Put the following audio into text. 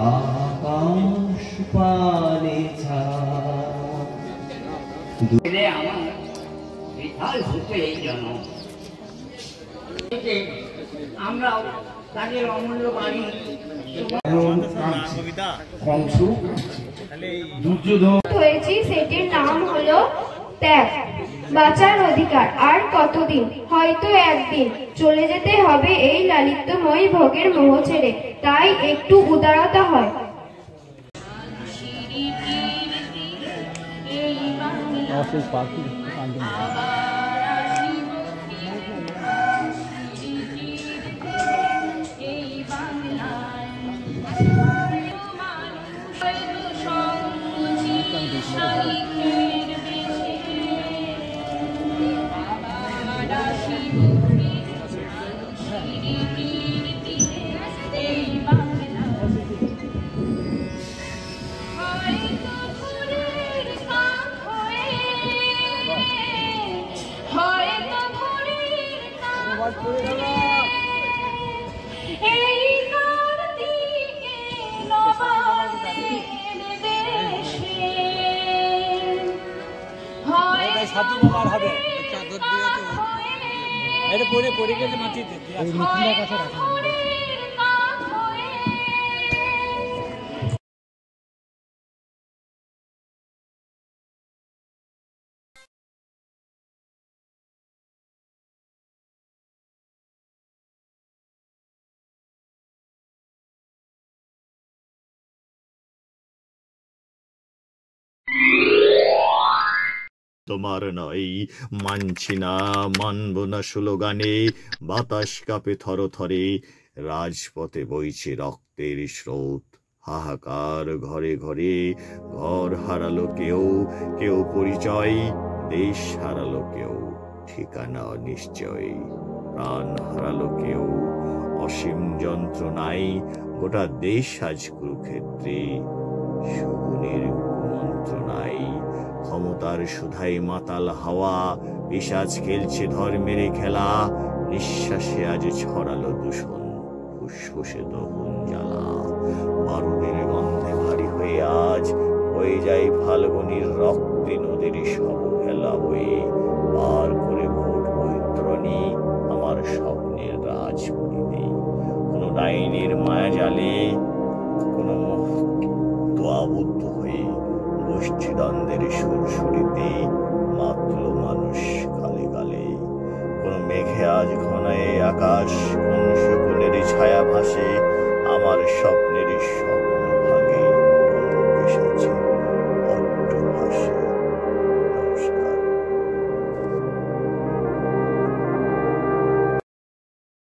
আকাশ পানে দূরে আমার বিশাল হচ্ছে এই জন্য আমরা তাদের অমূল্য বাণী হয়েছি, সেটির নাম হলো ত্যাগ। বাঁচার অধিকার আর কতদিন, হয়তো একদিন চলে যেতে হবে এই লালিত্যময়ী ভোগের মোহ ছেড়ে, তাই একটু উদারতা হয়। পড়ে গেছে মাটিতে কাছে রাখা তোমার নয় মানছি না, মানব না স্লোগানে, বাতাস কাঁপে থরথরে, রাজপথে বইছে রক্তের স্রোত, হাহাকার ঘরে ঘরে, ঘর হারালো কেউ, কেউ পরিচয়, দেশ হারালো কেউ, ঠিকানা অনিশ্চয়, প্রাণ হারালো কেউ, অসীম যন্ত্রণায় গোটা দেশ আজ কুরুক্ষেত্রে, শকুনের মন্ত্রণায়, ক্ষমতার সুধাই মাতাল হাওয়া, পিশাচ খেলছে ধর্মের খেলা, নিঃশ্বাসে আজ ছড়ালো দূষণ, ফুসফুসে দহন জ্বালা, বারুদের গন্ধে ভারী হয়ে আজ হয়ে যায় ফাল্গুনির রক্তে নদীর সব খেলা বয়ে, পার করে ভোট বৈতরণী আমার স্বপ্নের রাজপুরীতে, কোন ডাইনির মায়া জালে, কোন আবদ্ধ হয়ে গোষ্ঠীদ্বন্দ্বের সুরসুরিতে মাতল মানুষ কালে কালে, কোন মেঘে আজ ঘনায় আকাশ, কোন শকুনের ছায়া ভাসে আমার স্বপ্নের স্বপ্ন